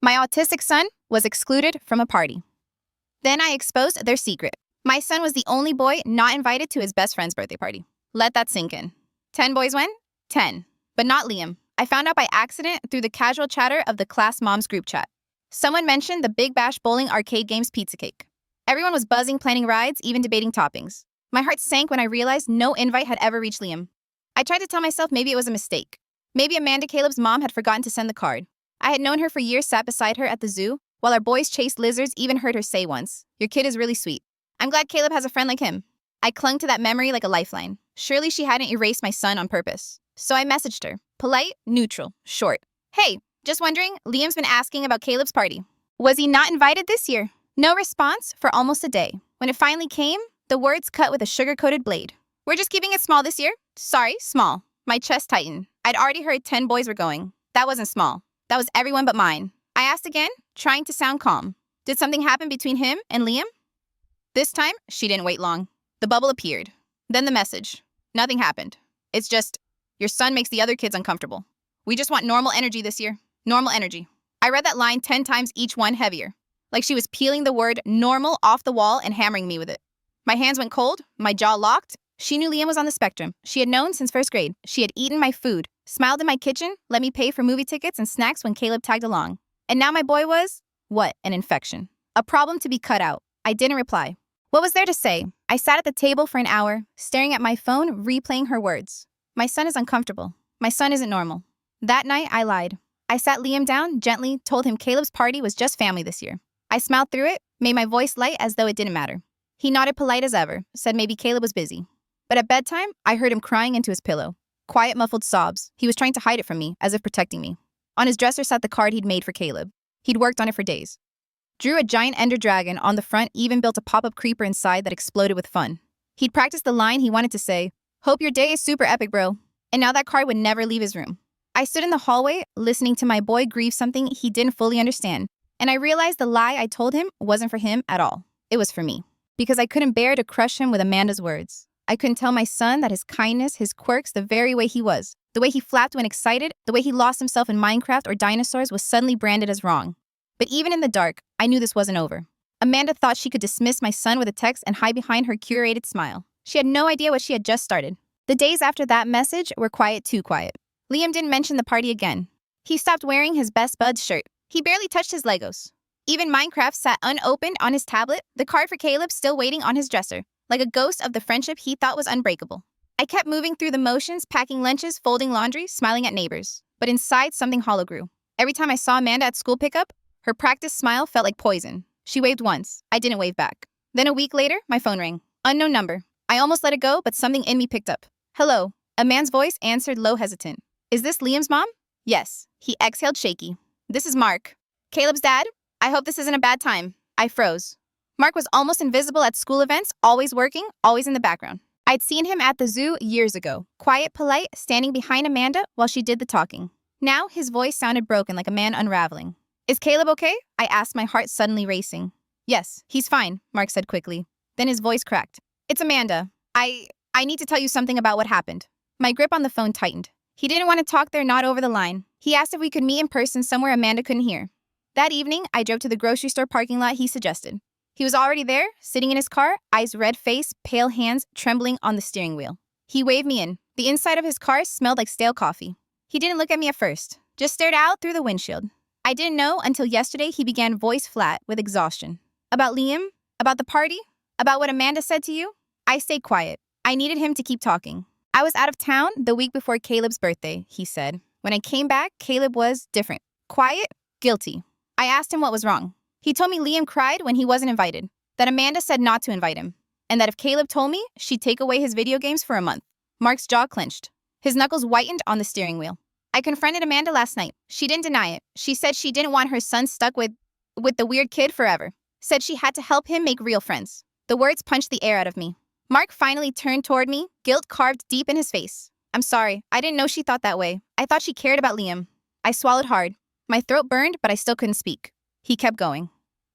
My autistic son was excluded from a party. Then I exposed their secret. My son was the only boy not invited to his best friend's birthday party. Let that sink in. 10 boys went? 10. But not Liam. I found out by accident through the casual chatter of the class mom's group chat. Someone mentioned the Big Bash Bowling Arcade Games pizza cake. Everyone was buzzing, planning rides, even debating toppings. My heart sank when I realized no invite had ever reached Liam. I tried to tell myself maybe it was a mistake. Maybe Amanda Caleb's mom had forgotten to send the card. I had known her for years, sat beside her at the zoo, while our boys chased lizards, even heard her say once, "Your kid is really sweet." I'm glad Caleb has a friend like him. I clung to that memory like a lifeline. Surely she hadn't erased my son on purpose. So I messaged her. Polite, neutral, short. "Hey, just wondering, Liam's been asking about Caleb's party. Was he not invited this year?" No response for almost a day. When it finally came, the words cut with a sugar-coated blade. "We're just keeping it small this year. Sorry, small." My chest tightened. I'd already heard 10 boys were going. That wasn't small. That was everyone but mine. I asked again, trying to sound calm. Did something happen between him and Liam? This time, she didn't wait long. The bubble appeared. Then the message. Nothing happened. It's just, your son makes the other kids uncomfortable. We just want normal energy this year. Normal energy. I read that line 10 times, each one heavier. Like she was peeling the word normal off the wall and hammering me with it. My hands went cold, my jaw locked. She knew Liam was on the spectrum. She had known since first grade. She had eaten my food, smiled in my kitchen, let me pay for movie tickets and snacks when Caleb tagged along. And now my boy was, what, an infection. A problem to be cut out. I didn't reply. What was there to say? I sat at the table for an hour, staring at my phone, replaying her words. My son is uncomfortable. My son isn't normal. That night, I lied. I sat Liam down, gently, told him Caleb's party was just family this year. I smiled through it, made my voice light as though it didn't matter. He nodded polite as ever, said maybe Caleb was busy. But at bedtime, I heard him crying into his pillow. Quiet, muffled sobs. He was trying to hide it from me, as if protecting me. On his dresser sat the card he'd made for Caleb. He'd worked on it for days. Drew a giant ender dragon on the front, even built a pop-up creeper inside that exploded with fun. He'd practiced the line he wanted to say, "Hope your day is super epic, bro." And now that card would never leave his room. I stood in the hallway, listening to my boy grieve something he didn't fully understand. And I realized the lie I told him wasn't for him at all. It was for me. Because I couldn't bear to crush him with Amanda's words. I couldn't tell my son that his kindness, his quirks, the very way he was, the way he flapped when excited, the way he lost himself in Minecraft or dinosaurs was suddenly branded as wrong. But even in the dark, I knew this wasn't over. Amanda thought she could dismiss my son with a text and hide behind her curated smile. She had no idea what she had just started. The days after that message were quiet, too quiet. Liam didn't mention the party again. He stopped wearing his best bud's shirt. He barely touched his Legos. Even Minecraft sat unopened on his tablet, the card for Caleb still waiting on his dresser, like a ghost of the friendship he thought was unbreakable. I kept moving through the motions, packing lunches, folding laundry, smiling at neighbors. But inside, something hollow grew. Every time I saw Amanda at school pickup, her practiced smile felt like poison. She waved once. I didn't wave back. Then a week later, my phone rang. Unknown number. I almost let it go, but something in me picked up. "Hello." A man's voice answered low, hesitant. "Is this Liam's mom?" "Yes." He exhaled shaky. "This is Mark. Caleb's dad? I hope this isn't a bad time." I froze. Mark was almost invisible at school events, always working, always in the background. I'd seen him at the zoo years ago, quiet, polite, standing behind Amanda while she did the talking. Now his voice sounded broken, like a man unraveling. "Is Caleb okay?" I asked, my heart suddenly racing. "Yes, he's fine," Mark said quickly. Then his voice cracked. "It's Amanda. I need to tell you something about what happened." My grip on the phone tightened. He didn't want to talk there, not over the line. He asked if we could meet in person somewhere Amanda couldn't hear. That evening, I drove to the grocery store parking lot he suggested. He was already there, sitting in his car, eyes red face, pale hands trembling on the steering wheel. He waved me in. The inside of his car smelled like stale coffee. He didn't look at me at first, just stared out through the windshield. I didn't know until yesterday he began voice flat with exhaustion. "About Liam? About the party? About what Amanda said to you?" I stayed quiet. I needed him to keep talking. "I was out of town the week before Caleb's birthday," he said. "When I came back, Caleb was different. Quiet, guilty. I asked him what was wrong. He told me Liam cried when he wasn't invited, that Amanda said not to invite him, and that if Caleb told me, she'd take away his video games for a month." Mark's jaw clenched. His knuckles whitened on the steering wheel. "I confronted Amanda last night. She didn't deny it. She said she didn't want her son stuck with the weird kid forever. Said she had to help him make real friends." The words punched the air out of me. Mark finally turned toward me, guilt carved deep in his face. "I'm sorry. I didn't know she thought that way. I thought she cared about Liam." I swallowed hard. My throat burned, but I still couldn't speak. He kept going.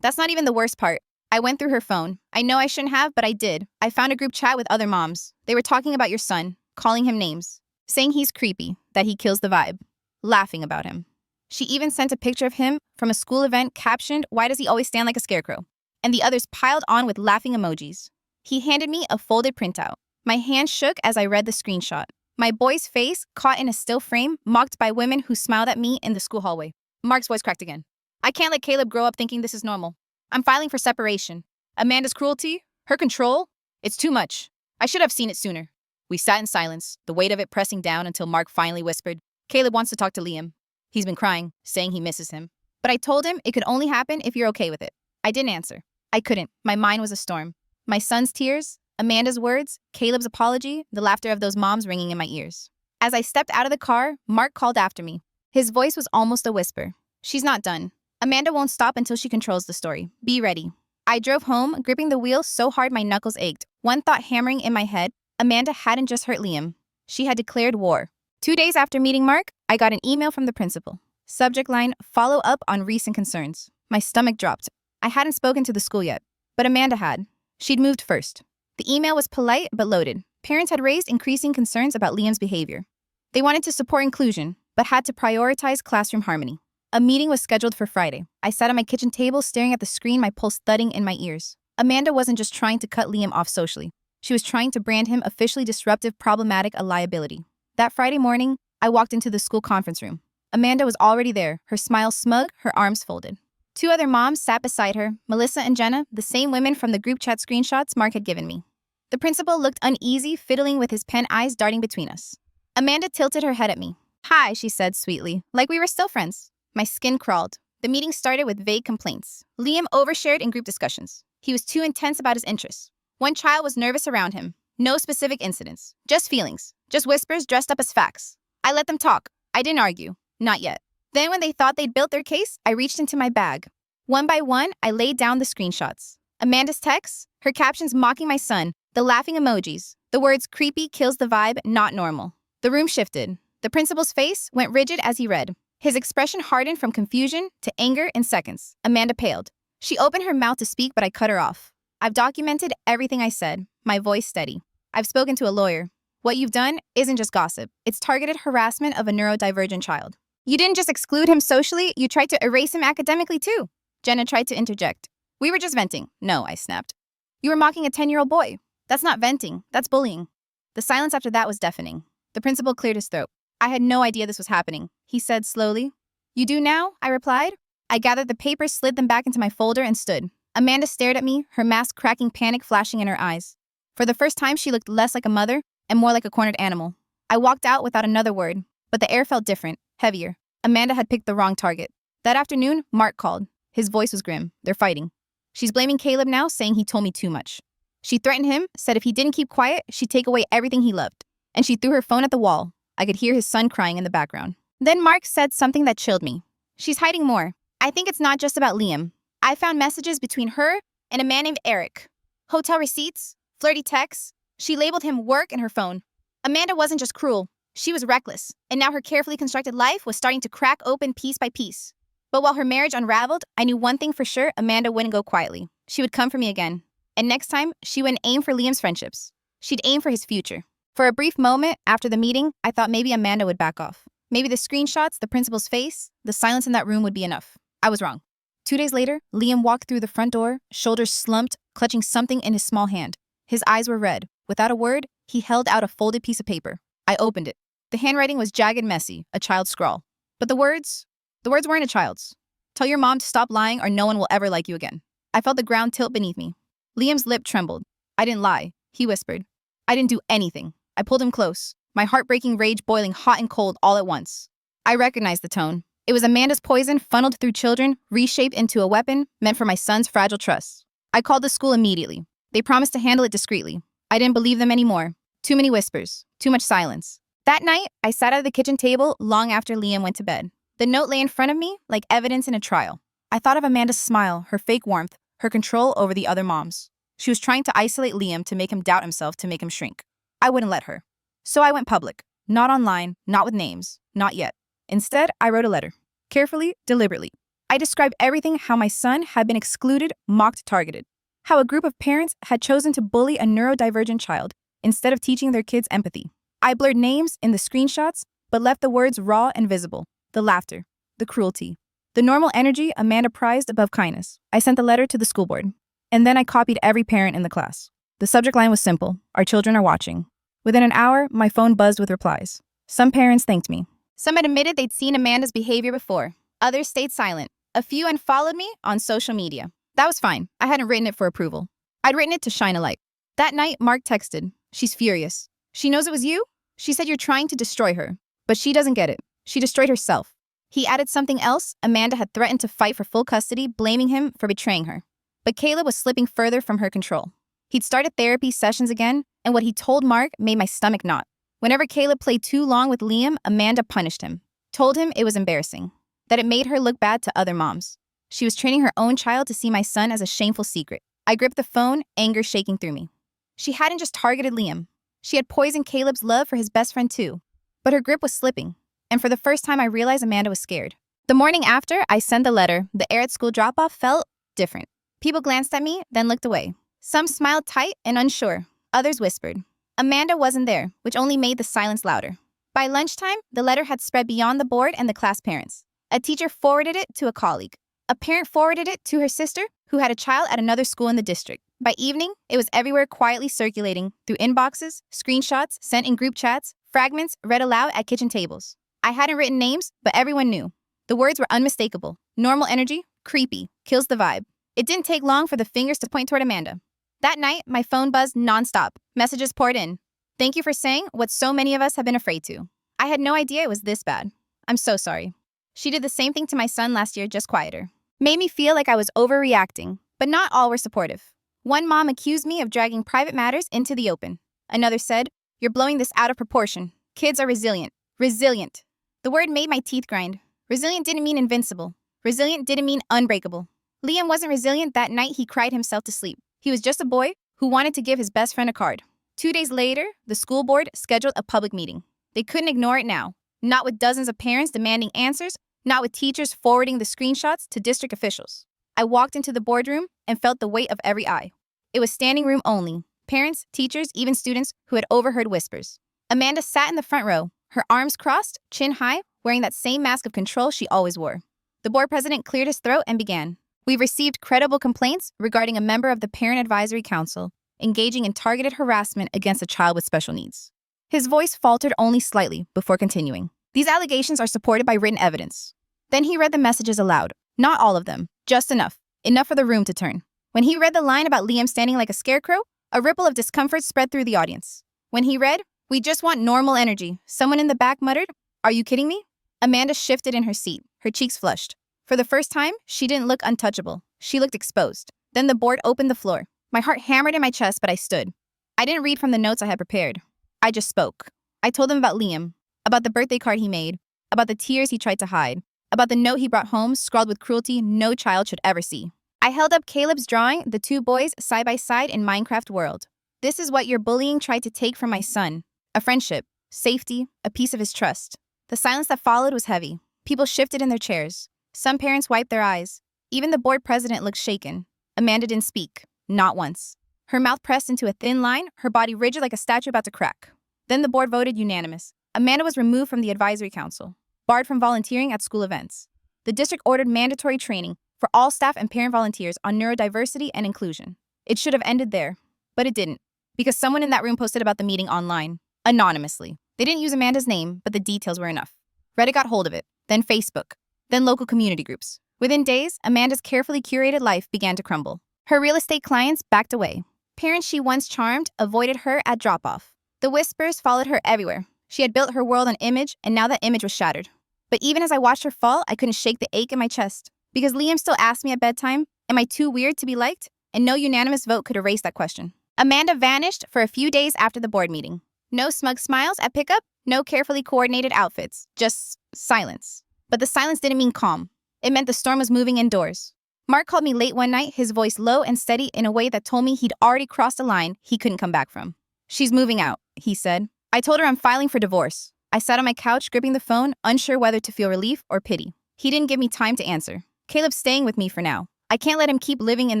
"That's not even the worst part." I went through her phone. I know I shouldn't have, but I did. I found a group chat with other moms. They were talking about your son, calling him names, saying he's creepy, that he kills the vibe, laughing about him. She even sent a picture of him from a school event captioned, "Why does he always stand like a scarecrow?" And the others piled on with laughing emojis. He handed me a folded printout. My hand shook as I read the screenshot. My boy's face caught in a still frame, mocked by women who smiled at me in the school hallway. Mark's voice cracked again. "I can't let Caleb grow up thinking this is normal. I'm filing for separation. Amanda's cruelty, her control, it's too much. I should have seen it sooner." We sat in silence, the weight of it pressing down until Mark finally whispered, "Caleb wants to talk to Liam. He's been crying, saying he misses him. But I told him it could only happen if you're okay with it." I didn't answer. I couldn't. My mind was a storm. My son's tears, Amanda's words, Caleb's apology, the laughter of those moms ringing in my ears. As I stepped out of the car, Mark called after me. His voice was almost a whisper. "She's not done. Amanda won't stop until she controls the story. Be ready." I drove home, gripping the wheel so hard my knuckles ached. One thought hammering in my head: Amanda hadn't just hurt Liam. She had declared war. 2 days after meeting Mark, I got an email from the principal. Subject line: "Follow up on recent concerns." My stomach dropped. I hadn't spoken to the school yet, but Amanda had. She'd moved first. The email was polite but loaded. Parents had raised increasing concerns about Liam's behavior. They wanted to support inclusion, but had to prioritize classroom harmony. A meeting was scheduled for Friday. I sat at my kitchen table staring at the screen, my pulse thudding in my ears. Amanda wasn't just trying to cut Liam off socially. She was trying to brand him officially disruptive, problematic, a liability. That Friday morning, I walked into the school conference room. Amanda was already there, her smile smug, her arms folded. 2 other moms sat beside her, Melissa and Jenna, the same women from the group chat screenshots Mark had given me. The principal looked uneasy, fiddling with his pen, eyes darting between us. Amanda tilted her head at me. "Hi," she said sweetly, like we were still friends. My skin crawled. The meeting started with vague complaints. Liam overshared in group discussions. He was too intense about his interests. One child was nervous around him. No specific incidents. Just feelings. Just whispers dressed up as facts. I let them talk. I didn't argue. Not yet. Then when they thought they'd built their case, I reached into my bag. One by one, I laid down the screenshots. Amanda's texts, her captions mocking my son, the laughing emojis, the words "creepy kills the vibe, not normal." The room shifted. The principal's face went rigid as he read. His expression hardened from confusion to anger in seconds. Amanda paled. She opened her mouth to speak, but I cut her off. "I've documented everything I said," my voice steady. "I've spoken to a lawyer. What you've done isn't just gossip. It's targeted harassment of a neurodivergent child. You didn't just exclude him socially, you tried to erase him academically too." Jenna tried to interject. "We were just venting." "No," I snapped. "You were mocking a 10-year-old boy. That's not venting, that's bullying." The silence after that was deafening. The principal cleared his throat. "I had no idea this was happening," he said slowly. "You do now?" I replied. I gathered the papers, slid them back into my folder, and stood. Amanda stared at me, her mask cracking, panic flashing in her eyes. For the first time, she looked less like a mother and more like a cornered animal. I walked out without another word, but the air felt different, heavier. Amanda had picked the wrong target. That afternoon, Mark called. His voice was grim. "They're fighting. She's blaming Caleb now, saying he told me too much. She threatened him, said if he didn't keep quiet, she'd take away everything he loved. And she threw her phone at the wall. I could hear his son crying in the background." Then Mark said something that chilled me. "She's hiding more. I think it's not just about Liam. I found messages between her and a man named Eric. Hotel receipts, flirty texts. She labeled him work in her phone. Amanda wasn't just cruel. She was reckless. And now her carefully constructed life was starting to crack open piece by piece. But while her marriage unraveled, I knew one thing for sure: Amanda wouldn't go quietly. She would come for me again. And next time, she wouldn't aim for Liam's friendships. She'd aim for his future." For a brief moment after the meeting, I thought maybe Amanda would back off. Maybe the screenshots, the principal's face, the silence in that room would be enough. I was wrong. 2 days later, Liam walked through the front door, shoulders slumped, clutching something in his small hand. His eyes were red. Without a word, he held out a folded piece of paper. I opened it. The handwriting was jagged, messy, a child's scrawl. But the words weren't a child's. "Tell your mom to stop lying or no one will ever like you again." I felt the ground tilt beneath me. Liam's lip trembled. "I didn't lie," he whispered. "I didn't do anything." I pulled him close, my heartbreaking rage boiling hot and cold all at once. I recognized the tone. It was Amanda's poison funneled through children, reshaped into a weapon meant for my son's fragile trust. I called the school immediately. They promised to handle it discreetly. I didn't believe them anymore. Too many whispers, too much silence. That night, I sat at the kitchen table long after Liam went to bed. The note lay in front of me like evidence in a trial. I thought of Amanda's smile, her fake warmth, her control over the other moms. She was trying to isolate Liam, to make him doubt himself, to make him shrink. I wouldn't let her. So I went public. Not online, not with names, not yet. Instead, I wrote a letter. Carefully, deliberately. I described everything: how my son had been excluded, mocked, targeted. How a group of parents had chosen to bully a neurodivergent child instead of teaching their kids empathy. I blurred names in the screenshots, but left the words raw and visible. The laughter, the cruelty. The normal energy Amanda prized above kindness. I sent the letter to the school board. And then I copied every parent in the class. The subject line was simple: our children are watching. Within an hour, my phone buzzed with replies. Some parents thanked me. Some had admitted they'd seen Amanda's behavior before. Others stayed silent. A few unfollowed me on social media. That was fine. I hadn't written it for approval. I'd written it to shine a light. That night, Mark texted. She's furious. She knows it was you? She said you're trying to destroy her. But she doesn't get it. She destroyed herself. He added something else. Amanda had threatened to fight for full custody, blaming him for betraying her. But Caleb was slipping further from her control. He'd started therapy sessions again, and what he told Mark made my stomach knot. Whenever Caleb played too long with Liam, Amanda punished him. Told him it was embarrassing. That it made her look bad to other moms. She was training her own child to see my son as a shameful secret. I gripped the phone, anger shaking through me. She hadn't just targeted Liam. She had poisoned Caleb's love for his best friend too. But her grip was slipping, and for the first time I realized Amanda was scared. The morning after I sent the letter, the air at school drop-off felt different. People glanced at me, then looked away. Some smiled tight and unsure. Others whispered. Amanda wasn't there, which only made the silence louder. By lunchtime, the letter had spread beyond the board and the class parents. A teacher forwarded it to a colleague. A parent forwarded it to her sister, who had a child at another school in the district. By evening, it was everywhere, quietly circulating through inboxes, screenshots sent in group chats, fragments read aloud at kitchen tables. I hadn't written names, but everyone knew. The words were unmistakable. Normal energy, creepy, kills the vibe. It didn't take long for the fingers to point toward Amanda. That night, my phone buzzed nonstop. Messages poured in. Thank you for saying what so many of us have been afraid to. I had no idea it was this bad. I'm so sorry. She did the same thing to my son last year, just quieter. Made me feel like I was overreacting, but not all were supportive. One mom accused me of dragging private matters into the open. Another said, "You're blowing this out of proportion. Kids are resilient." Resilient. The word made my teeth grind. Resilient didn't mean invincible. Resilient didn't mean unbreakable. Liam wasn't resilient that night he cried himself to sleep. He was just a boy who wanted to give his best friend a card. 2 days later, the school board scheduled a public meeting. They couldn't ignore it now. Not with dozens of parents demanding answers, not with teachers forwarding the screenshots to district officials. I walked into the boardroom and felt the weight of every eye. It was standing room only. Parents, teachers, even students who had overheard whispers. Amanda sat in the front row, her arms crossed, chin high, wearing that same mask of control she always wore. The board president cleared his throat and began. We've received credible complaints regarding a member of the Parent Advisory Council engaging in targeted harassment against a child with special needs. His voice faltered only slightly before continuing. These allegations are supported by written evidence. Then he read the messages aloud. Not all of them, just enough. Enough for the room to turn. When he read the line about Liam standing like a scarecrow, a ripple of discomfort spread through the audience. When he read, "We just want normal energy," someone in the back muttered, "Are you kidding me?" Amanda shifted in her seat, her cheeks flushed. For the first time, she didn't look untouchable. She looked exposed. Then the board opened the floor. My heart hammered in my chest, but I stood. I didn't read from the notes I had prepared. I just spoke. I told them about Liam, about the birthday card he made, about the tears he tried to hide, about the note he brought home scrawled with cruelty no child should ever see. I held up Caleb's drawing, the two boys side by side in Minecraft world. This is what your bullying tried to take from my son. A friendship, safety, a piece of his trust. The silence that followed was heavy. People shifted in their chairs. Some parents wiped their eyes. Even the board president looked shaken. Amanda didn't speak. Not once. Her mouth pressed into a thin line, her body rigid like a statue about to crack. Then the board voted unanimous. Amanda was removed from the advisory council, barred from volunteering at school events. The district ordered mandatory training for all staff and parent volunteers on neurodiversity and inclusion. It should have ended there, but it didn't, because someone in that room posted about the meeting online, anonymously. They didn't use Amanda's name, but the details were enough. Reddit got hold of it, then Facebook, then local community groups. Within days, Amanda's carefully curated life began to crumble. Her real estate clients backed away. Parents she once charmed avoided her at drop-off. The whispers followed her everywhere. She had built her world on image, and now that image was shattered. But even as I watched her fall, I couldn't shake the ache in my chest. Because Liam still asked me at bedtime, am I too weird to be liked? And no unanimous vote could erase that question. Amanda vanished for a few days after the board meeting. No smug smiles at pickup, no carefully coordinated outfits, just silence. But the silence didn't mean calm. It meant the storm was moving indoors. Mark called me late one night, his voice low and steady in a way that told me he'd already crossed a line he couldn't come back from. She's moving out, he said. I told her I'm filing for divorce. I sat on my couch gripping the phone, unsure whether to feel relief or pity. He didn't give me time to answer. Caleb's staying with me for now. I can't let him keep living in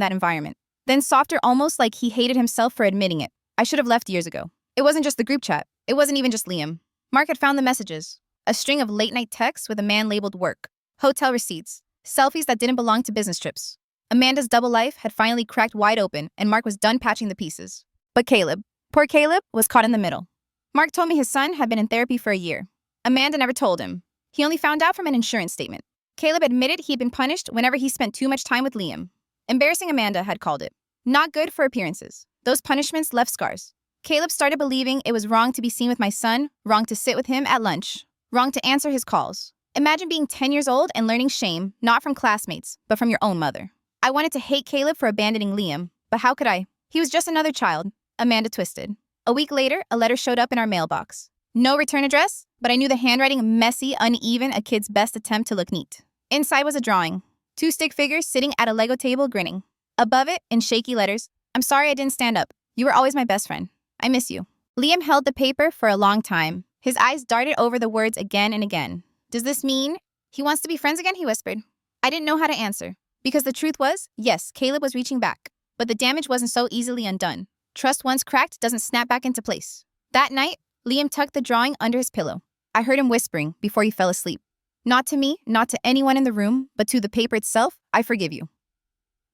that environment. Then softer, almost like he hated himself for admitting it. I should have left years ago. It wasn't just the group chat. It wasn't even just Liam. Mark had found the messages. A string of late-night texts with a man labeled work. hotel receipts, selfies that didn't belong to business trips. Amanda's double life had finally cracked wide open, and Mark was done patching the pieces. But Caleb, poor Caleb, was caught in the middle. Mark told me his son had been in therapy for a year. Amanda never told him. He only found out from an insurance statement. Caleb admitted he'd been punished whenever he spent too much time with Liam. Embarrassing, Amanda had called it. Not good for appearances. Those punishments left scars. Caleb started believing it was wrong to be seen with my son, wrong to sit with him at lunch, wrong to answer his calls. Imagine being 10 years old and learning shame, not from classmates, but from your own mother. I wanted to hate Caleb for abandoning Liam, but how could I? He was just another child. Amanda twisted. A week later, a letter showed up in our mailbox. No return address, but I knew the handwriting messy, uneven, a kid's best attempt to look neat. Inside was a drawing. 2 stick figures sitting at a Lego table grinning. Above it, in shaky letters, "I'm sorry I didn't stand up. You were always my best friend. I miss you." Liam held the paper for a long time. His eyes darted over the words again and again. "Does this mean he wants to be friends again?" he whispered. I didn't know how to answer. Because the truth was, yes, Caleb was reaching back. But the damage wasn't so easily undone. Trust once cracked doesn't snap back into place. That night, Liam tucked the drawing under his pillow. I heard him whispering before he fell asleep. Not to me, not to anyone in the room, but to the paper itself, "I forgive you."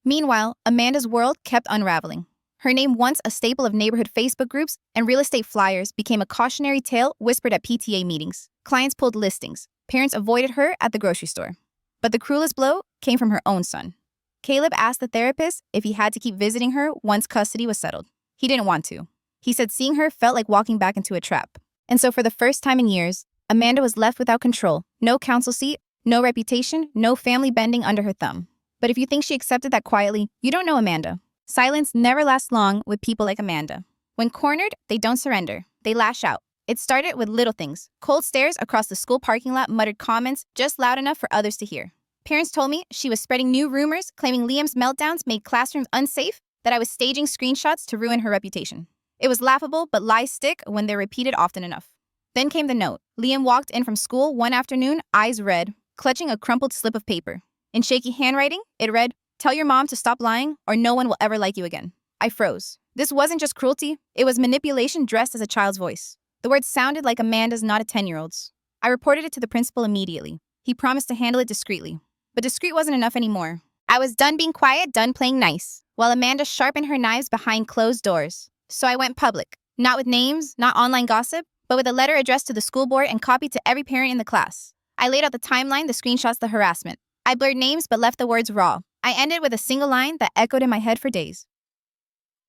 Meanwhile, Amanda's world kept unraveling. Her name, once a staple of neighborhood Facebook groups and real estate flyers, became a cautionary tale whispered at PTA meetings. Clients pulled listings. Parents avoided her at the grocery store. But the cruelest blow came from her own son. Caleb asked the therapist if he had to keep visiting her once custody was settled. He didn't want to. He said seeing her felt like walking back into a trap. And so for the first time in years, Amanda was left without control. No council seat, no reputation, no family bending under her thumb. But if you think she accepted that quietly, you don't know Amanda. Silence never lasts long with people like Amanda. When cornered, they don't surrender. They lash out. It started with little things. Cold stares across the school parking lot, muttered comments just loud enough for others to hear. Parents told me she was spreading new rumors, claiming Liam's meltdowns made classrooms unsafe, that I was staging screenshots to ruin her reputation. It was laughable, but lies stick when they're repeated often enough. Then came the note. Liam walked in from school one afternoon, eyes red, clutching a crumpled slip of paper. In shaky handwriting, it read, "Tell your mom to stop lying, or no one will ever like you again." I froze. This wasn't just cruelty, it was manipulation dressed as a child's voice. The words sounded like Amanda's, not a 10-year-old's. I reported it to the principal immediately. He promised to handle it discreetly. But discreet wasn't enough anymore. I was done being quiet, done playing nice, while Amanda sharpened her knives behind closed doors. So I went public. Not with names, not online gossip, but with a letter addressed to the school board and copied to every parent in the class. I laid out the timeline, the screenshots, the harassment. I blurred names but left the words raw. I ended with a single line that echoed in my head for days.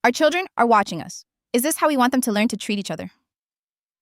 Our children are watching us. Is this how we want them to learn to treat each other?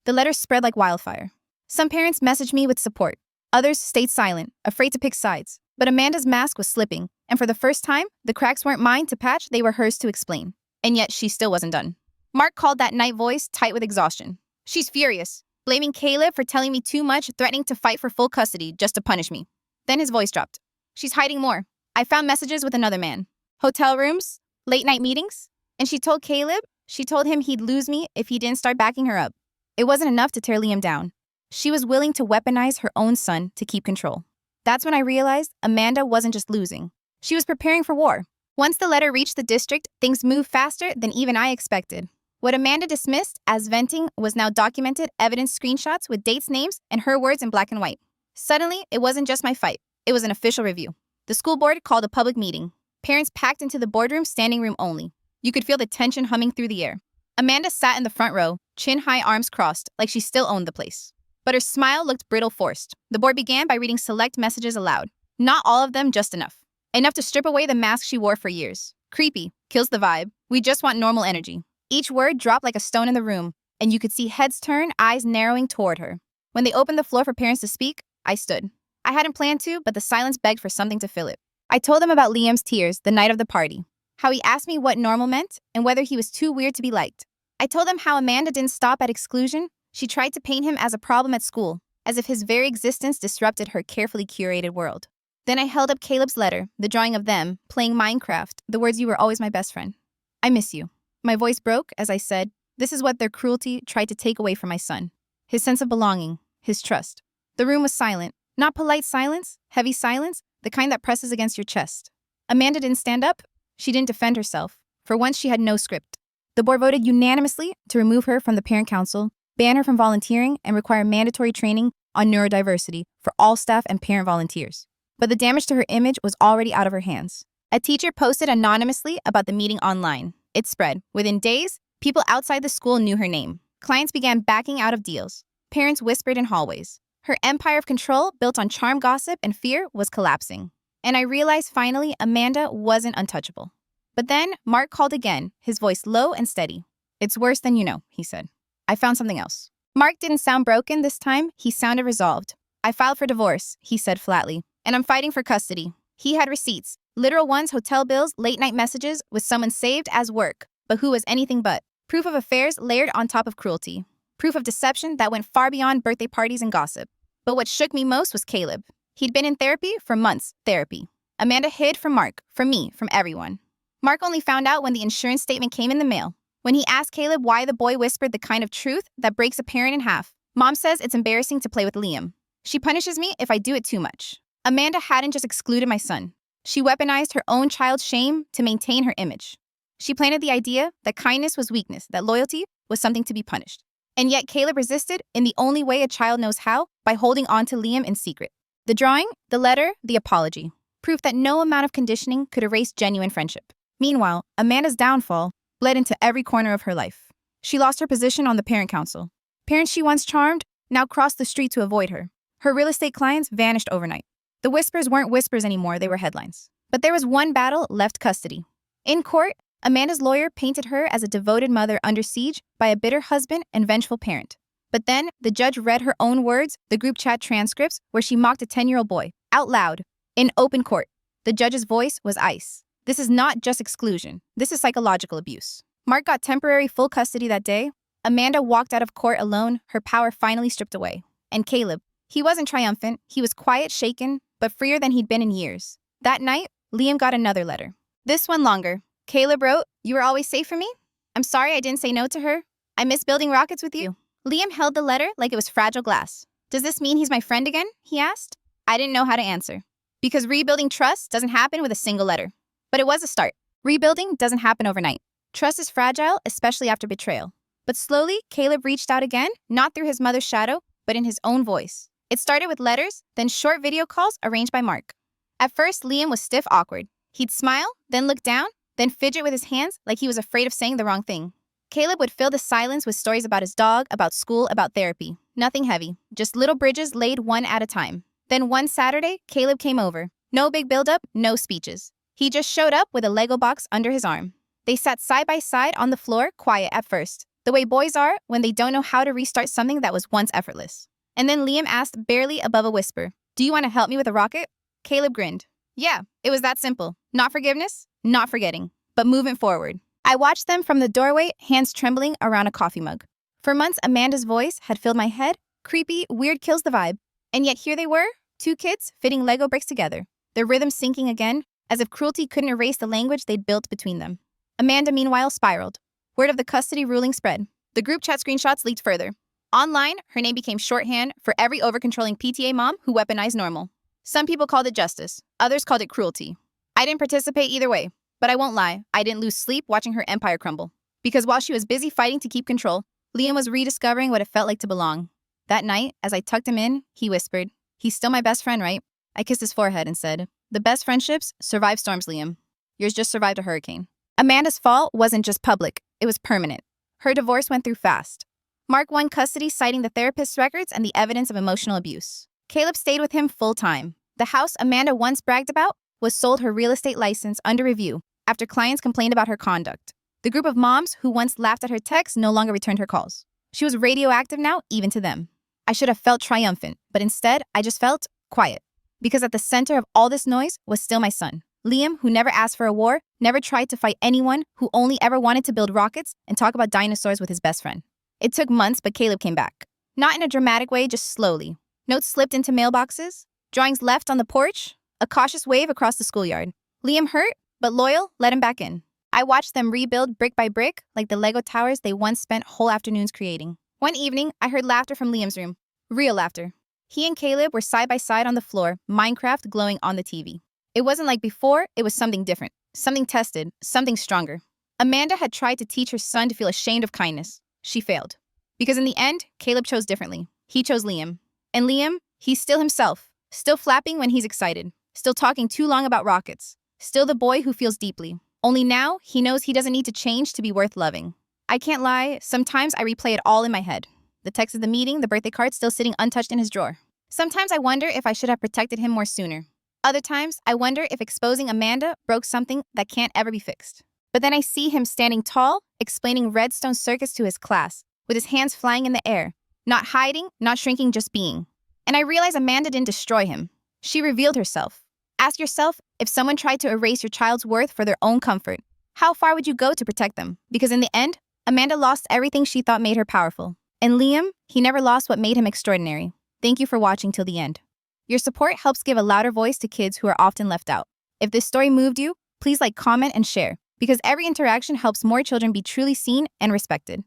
The letter spread like wildfire. Some parents messaged me with support. Others stayed silent, afraid to pick sides. But Amanda's mask was slipping, and for the first time, the cracks weren't mine to patch, they were hers to explain. And yet, she still wasn't done. Mark called that night voice tight with exhaustion. She's furious, blaming Caleb for telling me too much, threatening to fight for full custody just to punish me. Then his voice dropped. She's hiding more. I found messages with another man. Hotel rooms, late-night meetings. And she told him he'd lose me if he didn't start backing her up. It wasn't enough to tear Liam down. She was willing to weaponize her own son to keep control. That's when I realized Amanda wasn't just losing. She was preparing for war. Once the letter reached the district, things moved faster than even I expected. What Amanda dismissed as venting was now documented evidence screenshots with dates, names, and her words in black and white. Suddenly, it wasn't just my fight. It was an official review. The school board called a public meeting. Parents packed into the boardroom, standing room only. You could feel the tension humming through the air. Amanda sat in the front row, chin high, arms crossed, like she still owned the place. But her smile looked brittle, forced. The board began by reading select messages aloud. Not all of them, just enough. Enough to strip away the mask she wore for years. Creepy, kills the vibe. We just want normal energy. Each word dropped like a stone in the room, and you could see heads turn, eyes narrowing toward her. When they opened the floor for parents to speak, I stood. I hadn't planned to, but the silence begged for something to fill it. I told them about Liam's tears the night of the party, how he asked me what normal meant and whether he was too weird to be liked. I told them how Amanda didn't stop at exclusion. She tried to paint him as a problem at school, as if his very existence disrupted her carefully curated world. Then I held up Caleb's letter, the drawing of them, playing Minecraft, the words, "You were always my best friend. I miss you." My voice broke as I said, this is what their cruelty tried to take away from my son. His sense of belonging, his trust. The room was silent. Not polite silence, heavy silence, the kind that presses against your chest. Amanda didn't stand up. She didn't defend herself. For once, she had no script. The board voted unanimously to remove her from the parent council, ban her from volunteering, and require mandatory training on neurodiversity for all staff and parent volunteers. But the damage to her image was already out of her hands. A teacher posted anonymously about the meeting online. It spread. Within days, people outside the school knew her name. Clients began backing out of deals. Parents whispered in hallways. Her empire of control, built on charm, gossip, and fear, was collapsing. And I realized finally Amanda wasn't untouchable. But then Mark called again, his voice low and steady. "It's worse than you know," he said. "I found something else." Mark didn't sound broken this time. He sounded resolved. "I filed for divorce," he said flatly, "and I'm fighting for custody." He had receipts, literal ones, hotel bills, late-night messages with someone saved as work, but who was anything but. Proof of affairs layered on top of cruelty. Proof of deception that went far beyond birthday parties and gossip. But what shook me most was Caleb. He'd been in therapy for months, therapy. Amanda hid from Mark, from me, from everyone. Mark only found out when the insurance statement came in the mail. When he asked Caleb why the boy whispered the kind of truth that breaks a parent in half. "Mom says it's embarrassing to play with Liam. She punishes me if I do it too much." Amanda hadn't just excluded my son. She weaponized her own child's shame to maintain her image. She planted the idea that kindness was weakness, that loyalty was something to be punished. And yet Caleb resisted in the only way a child knows how, by holding on to Liam in secret. The drawing, the letter, the apology. Proof that no amount of conditioning could erase genuine friendship. Meanwhile, Amanda's downfall bled into every corner of her life. She lost her position on the parent council. Parents she once charmed now crossed the street to avoid her. Her real estate clients vanished overnight. The whispers weren't whispers anymore, they were headlines. But there was one battle left: custody. In court, Amanda's lawyer painted her as a devoted mother under siege by a bitter husband and vengeful parent. But then, the judge read her own words, the group chat transcripts, where she mocked a 10-year-old boy, out loud, in open court. The judge's voice was ice. "This is not just exclusion. This is psychological abuse." Mark got temporary full custody that day. Amanda walked out of court alone, her power finally stripped away. And Caleb, he wasn't triumphant. He was quiet, shaken, but freer than he'd been in years. That night, Liam got another letter. This one longer. Caleb wrote, "You were always safe for me. I'm sorry I didn't say no to her. I miss building rockets with you." Liam held the letter like it was fragile glass. "Does this mean he's my friend again?" he asked. I didn't know how to answer. Because rebuilding trust doesn't happen with a single letter. But it was a start. Rebuilding doesn't happen overnight. Trust is fragile, especially after betrayal. But slowly, Caleb reached out again, not through his mother's shadow, but in his own voice. It started with letters, then short video calls arranged by Mark. At first, Liam was stiff, awkward. He'd smile, then look down, then fidget with his hands like he was afraid of saying the wrong thing. Caleb would fill the silence with stories about his dog, about school, about therapy. Nothing heavy, just little bridges laid one at a time. Then one Saturday, Caleb came over. No big build-up, no speeches. He just showed up with a Lego box under his arm. They sat side by side on the floor, quiet at first, the way boys are when they don't know how to restart something that was once effortless. And then Liam asked, barely above a whisper, "Do you want to help me with a rocket?" Caleb grinned. Yeah, it was that simple. Not forgiveness, not forgetting, but movement forward. I watched them from the doorway, hands trembling around a coffee mug. For months, Amanda's voice had filled my head. Creepy, weird, kills the vibe. And yet here they were, two kids fitting Lego bricks together, their rhythm sinking again, as if cruelty couldn't erase the language they'd built between them. Amanda, meanwhile, spiraled. Word of the custody ruling spread. The group chat screenshots leaked further. Online, her name became shorthand for every over-controlling PTA mom who weaponized normal. Some people called it justice. Others called it cruelty. I didn't participate either way. But I won't lie, I didn't lose sleep watching her empire crumble. Because while she was busy fighting to keep control, Liam was rediscovering what it felt like to belong. That night, as I tucked him in, he whispered, "He's still my best friend, right?" I kissed his forehead and said, "The best friendships survive storms, Liam. Yours just survived a hurricane." Amanda's fall wasn't just public, it was permanent. Her divorce went through fast. Mark won custody, citing the therapist's records and the evidence of emotional abuse. Caleb stayed with him full-time. The house Amanda once bragged about was sold her real estate license under review after clients complained about her conduct. The group of moms who once laughed at her texts no longer returned her calls. She was radioactive now, even to them. I should have felt triumphant, but instead, I just felt quiet. Because at the center of all this noise was still my son. Liam, who never asked for a war, never tried to fight anyone, who only ever wanted to build rockets and talk about dinosaurs with his best friend. It took months, but Caleb came back. Not in a dramatic way, just slowly. Notes slipped into mailboxes, drawings left on the porch, a cautious wave across the schoolyard. Liam hurt, but loyal, let him back in. I watched them rebuild brick by brick like the Lego towers they once spent whole afternoons creating. One evening, I heard laughter from Liam's room. Real laughter. He and Caleb were side by side on the floor, Minecraft glowing on the TV. It wasn't like before, it was something different, something tested, something stronger. Amanda had tried to teach her son to feel ashamed of kindness. She failed. Because in the end, Caleb chose differently. He chose Liam. And Liam, he's still himself, still flapping when he's excited, Still talking too long about rockets. Still the boy who feels deeply. Only now, he knows he doesn't need to change to be worth loving. I can't lie, sometimes I replay it all in my head. The text of the meeting, the birthday card still sitting untouched in his drawer. Sometimes I wonder if I should have protected him more sooner. Other times, I wonder if exposing Amanda broke something that can't ever be fixed. But then I see him standing tall, explaining Redstone Circus to his class, with his hands flying in the air. Not hiding, not shrinking, just being. And I realize Amanda didn't destroy him. She revealed herself. Ask yourself, if someone tried to erase your child's worth for their own comfort, how far would you go to protect them? Because in the end, Amanda lost everything she thought made her powerful. And Liam, he never lost what made him extraordinary. Thank you for watching till the end. Your support helps give a louder voice to kids who are often left out. If this story moved you, please like, comment, and share, because every interaction helps more children be truly seen and respected.